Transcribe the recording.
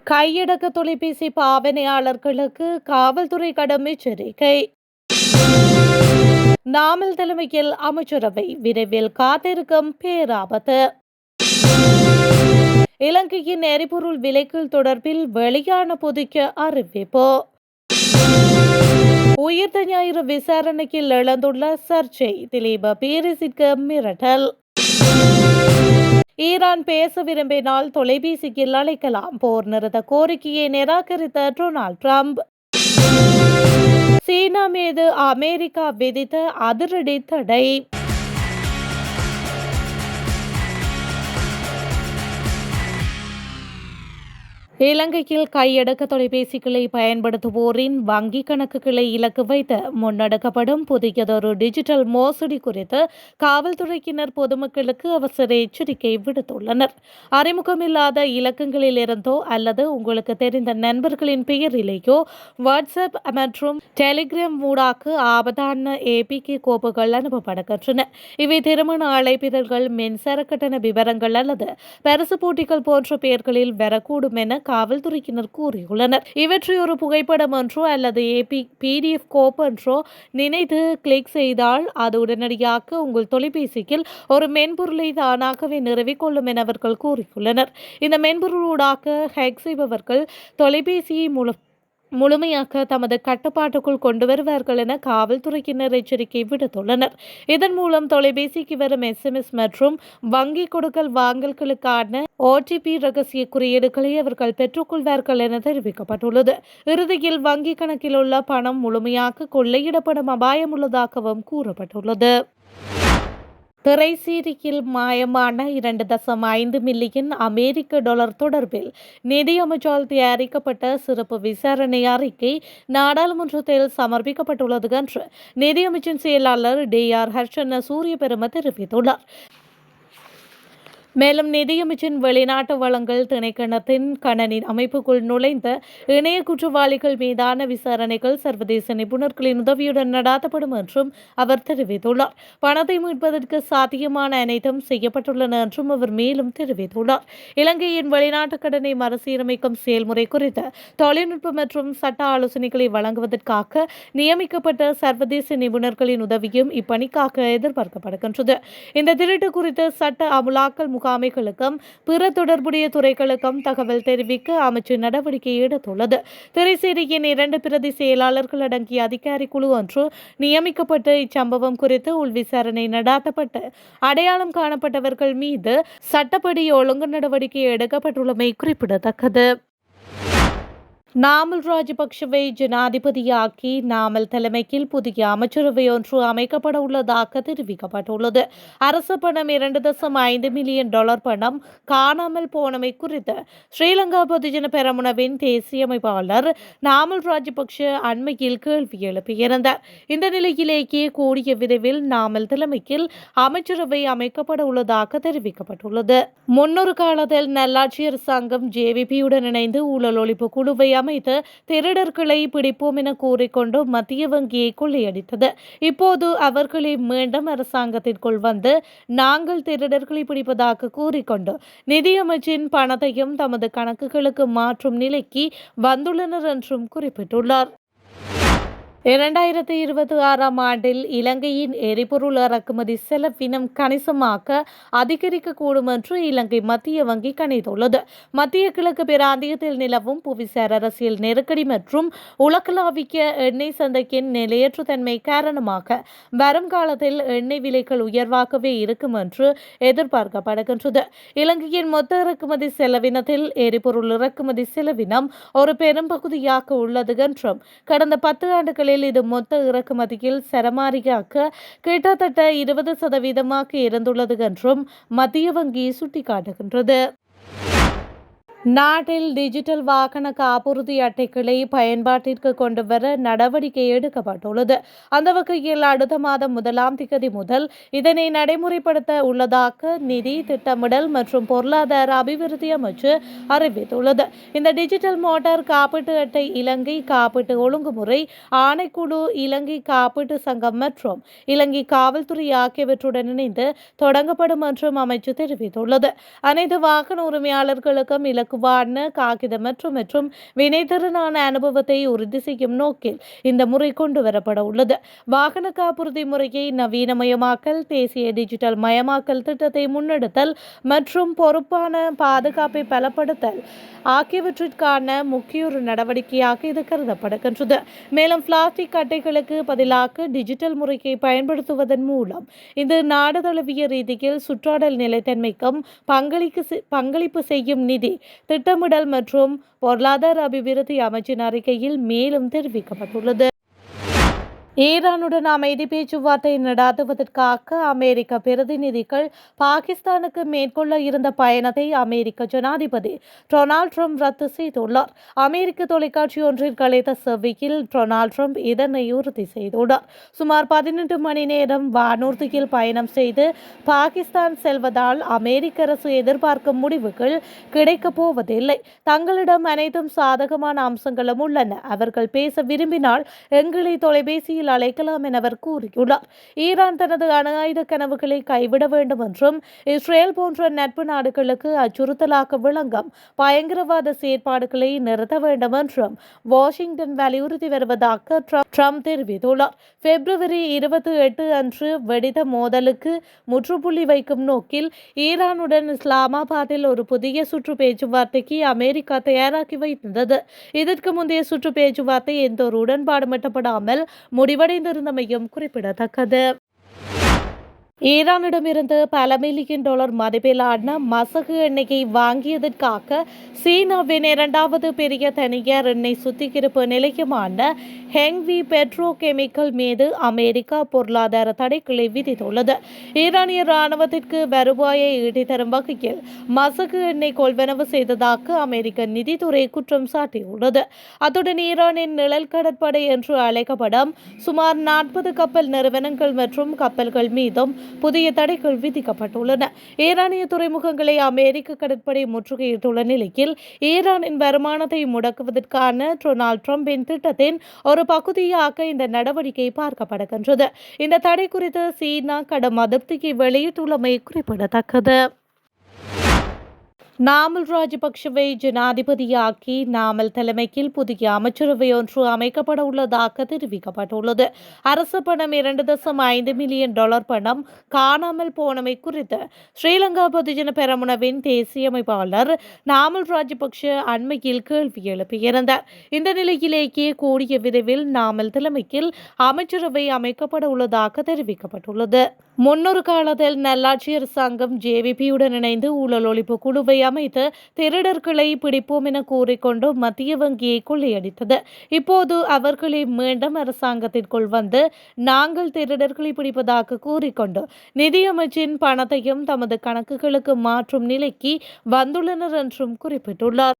கையடக்க தொலைபேசி பாவனையாளர்களுக்கு காவல்துறை கடும் எச்சரிக்கை. நாமல் தலைமையில் அமைச்சரவை விரைவில் காத்திருக்கும் பேராபத்து. இலங்கையின் எரிபொருள் விலைகள் தொடர்பில் வெளியான புதிய அறிவிப்பு. உயிர்த்த ஞாயிறு விசாரணைக்கு எழுந்துள்ள சர்ச்சை, திலீப பீரிஸிற்கு மிரட்டல். ஈரான் பேச விரும்பினால் தொலைபேசியில் அழைக்கலாம். போர் நிறுத்த கோரிக்கையை நிராகரித்த டொனால்ட் ட்ரம்ப். சீனா மீது அமெரிக்கா விதித்த அதிரடி தடை. இலங்கையில் கையடக்க தொலைபேசிகளை பயன்படுத்துவோரின் வங்கிக் கணக்குகளை இலக்கு வைத்து முன்னெடுக்கப்படும் புதியதொரு டிஜிட்டல் மோசடி குறித்து காவல்துறையினர் பொதுமக்களுக்கு அவசர எச்சரிக்கை விடுத்துள்ளனர். அறிமுகமில்லாத இலக்கங்களில் இருந்தோ அல்லது உங்களுக்கு தெரிந்த நண்பர்களின் பெயரிலேயோ வாட்ஸ்அப் மற்றும் டெலிகிராம் ஊடாக ஆபத்தான ஏபிகே கோப்புகள் அனுப்பப்படுகின்றன. இவை திருமண அழைப்பிதழ்கள், மின்சார கட்டண விவரங்கள் அல்லது பரிசு போட்டிகள் போன்ற பெயர்களில் வரக்கூடும் என காவல்துறையினர் கூறியுள்ளனர். இவற்றை ஒரு புகைப்படம் ஒன்றோ அல்லது பிடிஎஃப் கோப்பு ஒன்றோ நினைத்து கிளிக் செய்தால் அது உடனடியாக உங்கள் தொலைபேசியில் ஒரு மென்பொருளை தானாகவே நிறுவிக்கொள்ளும் என அவர்கள் கூறியுள்ளனர். இந்த மென்பொருளூடாக ஹேக் செய்பவர்கள் தொலைபேசியை முழுமையாக தமது கட்டுப்பாட்டுக்குள் கொண்டு வருவார்கள் என காவல்துறையினர் எச்சரிக்கை விடுத்துள்ளனர். இதன் மூலம் தொலைபேசிக்கு வரும் SMS மற்றும் வங்கி கொடுக்கல் வாங்கல்களுக்கான OTP ரகசிய குறியீடுகளை அவர்கள் பெற்றுக்கொள்வார்கள் என தெரிவிக்கப்பட்டுள்ளது. இறுதியில் வங்கி கணக்கில் உள்ள பணம் முழுமையாக கொள்ளையிடப்படும் அபாயம் உள்ளதாகவும் கூறப்பட்டுள்ளது. திரைசீரியில் மாயமான 2.5 மில்லியன் அமெரிக்க டாலர் தொடர்பில் நிதியமைச்சால் தயாரிக்கப்பட்ட சிறப்பு விசாரணை அறிக்கை நாடாளுமன்றத்தில் சமர்ப்பிக்கப்பட்டுள்ளது என்று நிதியமைச்சின் செயலாளர் DR ஹர்ஷன சூரியபெரும தெரிவித்துள்ளார். மேலும் நிதியமைச்சின் வெளிநாட்டு வளங்கள் திணைக்களத்தின் கணனி அமைப்புக்குள் நுழைந்த இணைய குற்றவாளிகள் மீதான விசாரணைகள் சர்வதேச நிபுணர்களின் உதவியுடன் நடாத்தப்படும் என்றும் அவர் தெரிவித்துள்ளார். பணத்தை மீட்பதற்கு சாத்தியமான அனைத்தும் செய்யப்பட்டுள்ளன என்றும் அவர் மேலும் தெரிவித்துள்ளார். இலங்கையின் வெளிநாட்டு கடனை மறுசீரமைக்கும் செயல்முறை குறித்த தொழில்நுட்ப மற்றும் சட்ட ஆலோசனைகளை வழங்குவதற்காக நியமிக்கப்பட்ட சர்வதேச நிபுணர்களின் உதவியும் இப்பணிக்காக எதிர்பார்க்கப்படுகின்றது. இந்த திருட்டு குறித்த சட்ட அமுலாக்கல் முகாமைகளுக்கும் பிற தொடர்புடைய துறைகளுக்கும் தகவல் தெரிவிக்க அமைச்சு நடவடிக்கை எடுத்துள்ளது. திரைசேரியின் 2 பிரதி செயலாளர்கள் அடங்கிய அதிகாரி குழு ஒன்று நியமிக்கப்பட்டு இச்சம்பவம் குறித்து உள்விசாரணை நடாத்தப்பட்டு அடையாளம் காணப்பட்டவர்கள் மீது சட்டப்படி ஒழுங்கு நடவடிக்கை எடுக்கப்பட்டுள்ளமை குறிப்பிடத்தக்கது. நாமல் ராஜபக்ஷவை ஜனாதிபதியாக்கி நாமல் தலைமையில் புதிய அமைச்சரவை ஒன்று அமைக்கப்பட உள்ளதாக தெரிவிக்கப்பட்டுள்ளது. அரசு பணம் 2.5 மில்லியன் டாலர் பணம் காணாமல் போனமை குறித்து ஸ்ரீலங்கா பொதுஜன பெரமுனவின் தேசிய அமைப்பாளர் நாமல் ராஜபக்ஷ அண்மையில் கேள்வி எழுப்பியிருந்தார். இந்த நிலையிலேயே கூடிய விரைவில் நாமல் தலைமையில் அமைச்சரவை அமைக்கப்பட உள்ளதாக தெரிவிக்கப்பட்டுள்ளது. முன்னொரு காலத்தில் நல்லாட்சி அரசாங்கம் JVP-யுடன் இணைந்து ஊழல் ஒழிப்பு குழுவை அமைத்து திருடர்களை பிடிப்போம் என கூறிக்கொண்டு மத்திய வங்கியை கொள்ளையடித்தது. இப்போது அவர்களை மீண்டும் அரசாங்கத்திற்குள் வந்து நாங்கள் திருடர்களை பிடிப்பதாக கூறிக்கொண்டு நிதியமைச்சின் பணத்தையும் தமது கணக்குகளுக்கு மாற்றும் நிலைக்கு வந்துள்ளனர் என்றும் குறிப்பிட்டுள்ளார். 2026ஆம் ஆண்டில் இலங்கையின் எரிபொருள் இறக்குமதி செலவினம் கணிசமாக அதிகரிக்கக்கூடும் என்று இலங்கை மத்திய வங்கி கணித்துள்ளது. மத்திய கிழக்கு பிராந்தியத்தில் நிலவும் புவிசார் அரசியல் நெருக்கடி மற்றும் உலகளாவிய எண்ணெய் சந்தையின் நிலையற்ற தன்மை காரணமாக வரும் காலத்தில் எண்ணெய் விலைகள் உயர்வாகவே இருக்கும் என்று எதிர்பார்க்கப்படுகின்றது. இலங்கையின் மொத்த இறக்குமதி செலவினத்தில் எரிபொருள் இறக்குமதி செலவினம் ஒரு பெரும்பகுதியாக உள்ளது என்றும் கடந்த 10 ஆண்டுகளில் இது மொத்த இறக்குமதியில் சரமாரியாக கிட்டத்தட்ட 20% இருந்துள்ளது என்றும் மத்திய வங்கி சுட்டிக்காட்டுகின்றது. நாட்டில் டிஜிட்டல் வாகன காப்புறுதி அட்டைகளை பயன்பாட்டிற்கு கொண்டு வர நடவடிக்கை எடுக்கப்பட்டுள்ளது. அந்த வகையில் அடுத்த மாதம் 1ஆம் தேதி முதல் இதனை நடைமுறைப்படுத்த உள்ளதாக நிதி திட்டமிடல் மற்றும் பொருளாதார அபிவிருத்தி அமைச்சு அறிவித்துள்ளது. இந்த டிஜிட்டல் மோட்டார் காப்பீட்டு அட்டை இலங்கை காப்பீட்டு ஒழுங்குமுறை ஆணைக்குழு, இலங்கை காப்பீட்டு சங்கம் மற்றும் இலங்கை காவல்துறை ஆகியவற்றுடன் இணைந்து தொடங்கப்படும் என்றும் அமைச்சு தெரிவித்துள்ளது. அனைத்து வாகன உரிமையாளர்களுக்கும் இலக்கு இலகுவான காகித மற்றும் வினைத்திறனான அனுபவத்தை உறுதி செய்யும் நோக்கில் இந்த முறை கொண்டு வரப்பட உள்ளது. வாகன காப்புறுதி முறையை நவீனமயமாக்கல், தேசிய டிஜிட்டல் மயமாக்கல் திட்டத்தை முன்னெடுத்தல் மற்றும் பொறுப்பான பாதுகாப்பை பலப்படுத்தல் ஆகியவற்றிற்கான முக்கிய ஒரு நடவடிக்கையாக இது கருதப்படுகின்றது. மேலும் பிளாஸ்டிக் அட்டைகளுக்கு பதிலாக டிஜிட்டல் முறையை பயன்படுத்துவதன் மூலம் இது நாடு தழுவிய ரீதியில் சுற்றாடல் நிலைத்தன்மைக்கும் பங்களிப்பு செய்யும் நிதி திட்டமிடல் மற்றும் பொருளாதார அபிவிருத்தி அமைச்சின் அறிக்கையில் மேலும் தெரிவிக்கப்பட்டுள்ளது. ஈரானுடன் அமைதி பேச்சுவார்த்தை நடாத்துவதற்காக அமெரிக்க பிரதிநிதிகள் பாகிஸ்தானுக்கு மேற்கொள்ள இருந்த பயணத்தை அமெரிக்க ஜனாதிபதி டொனால்ட் ட்ரம்ப் ரத்து செய்துள்ளார். அமெரிக்க தொலைக்காட்சி ஒன்றில் கலைத்த செவ்வியில் டொனால்ட் ட்ரம்ப் இதனை உறுதி செய்துள்ளார். சுமார் 18 மணி நேரம் வானூர்தியில் பயணம் செய்து பாகிஸ்தான் செல்வதால் அமெரிக்க அரசு எதிர்பார்க்கும் முடிவுகள் கிடைக்கப் போவதில்லை. தங்களிடம் அனைத்தும் சாதகமான அம்சங்களும் உள்ளன. அவர்கள் பேச விரும்பினால் எங்களை தொலைபேசியில் அழைக்கலாம் என அவர் கூறியுள்ளார். ஈரான் தனது அணு ஆயுத கனவுகளை கைவிட வேண்டும் என்றும் இஸ்ரேல் போன்ற நட்பு நாடுகளுக்கு அச்சுறுத்தலாக விளங்கும் பயங்கரவாத செயற்பாடுகளை நிறுத்த வேண்டும் என்றும் வாஷிங்டன் வலியுறுத்தி வருவதாக ட்ரம்ப் தெரிவித்துள்ளார். பிப்ரவரி 28 அன்று வெடித்த மோதலுக்கு முற்றுப்புள்ளி வைக்கும் நோக்கில் ஈரானுடன் இஸ்லாமாபாத்தில் ஒரு புதிய சுற்று பேச்சுவார்த்தைக்கு அமெரிக்கா தயாராகி வைத்திருந்தது. இதற்கு முந்தைய சுற்று பேச்சுவார்த்தை எந்த ஒரு உடன்பாடும் எட்டப்படாமல் முடிவடைந்திருந்தமையும் குறிப்பிடத்தக்கது. ஈரானிடமிருந்து பல மில்லியன் டாலர் மதிப்பிலான மசகு எண்ணெயை வாங்கியதற்காக சீனாவின் இரண்டாவது பெரிய தனியார் எண்ணெய் சுத்திகரிப்பு நிலையமான ஹெங்வி பெட்ரோ கெமிக்கல் மீது அமெரிக்கா பொருளாதார தடைகளை விதித்துள்ளது. ஈரானிய இராணுவத்திற்கு வருவாயை ஈட்டித்தரும் வகையில் மசகு எண்ணெய் கொள்வனவு செய்ததாக அமெரிக்க நிதித்துறை குற்றம் சாட்டியுள்ளது. அத்துடன் ஈரானின் நிழல் கடற்படை என்று அழைக்கப்படும் சுமார் 40 கப்பல் நிறுவனங்கள் மற்றும் கப்பல்கள் மீதும் புதிய தடைகள் விதிக்கப்பட்டுள்ளன. ஈரானிய துறைமுகங்களை அமெரிக்க கடற்படை முற்றுகையிட்டுள்ள நிலையில் ஈரானின் வருமானத்தை முடக்குவதற்கான டொனால்ட் ட்ரம்பின் திட்டத்தின் ஒரு பகுதியாக இந்த நடவடிக்கை பார்க்கப்படுகின்றது. இந்த தடை குறித்து சீனா கடும் அதிருப்தியை வெளியிட்டுள்ளமை குறிப்பிடத்தக்கது. நாமல் ராஜபக்ஷவை ஜனாதிபதியாக்கி நாமல் தலைமையில் புதிய அமைச்சரவை ஒன்று அமைக்கப்பட உள்ளதாக தெரிவிக்கப்பட்டுள்ளது. அரசு பணம் 2.5 மில்லியன் டாலர் பணம் காணாமல் போனமை குறித்து ஸ்ரீலங்கா பொதுஜன பெரமுனவின் தேசிய அமைப்பாளர் நாமல் ராஜபக்ஷ அண்மையில் கேள்வி எழுப்பியிருந்தார். இந்த நிலையிலேயே கூடிய விரைவில் நாமல் தலைமையில் அமைச்சரவை அமைக்கப்பட உள்ளதாக தெரிவிக்கப்பட்டுள்ளது. முன்னொரு காலத்தில் நல்லாட்சி அரசாங்கம் ஜேவிபியுடன் இணைந்து ஊழல் ஒழிப்பு குழுவை அமைத்து திருடர்களை பிடிப்போம் என கூறிக்கொண்டு மத்திய வங்கியை கொள்ளையடித்தது. இப்போது அவர்களை மீண்டும் அரசாங்கத்திற்குள் வந்து நாங்கள் திருடர்களை பிடிப்பதாக கூறிக்கொண்டு நிதியமைச்சின் பணத்தையும் தமது கணக்குகளுக்கு மாற்றும் நிலைக்கு வந்துள்ளனர் என்றும் குறிப்பிட்டுள்ளார்.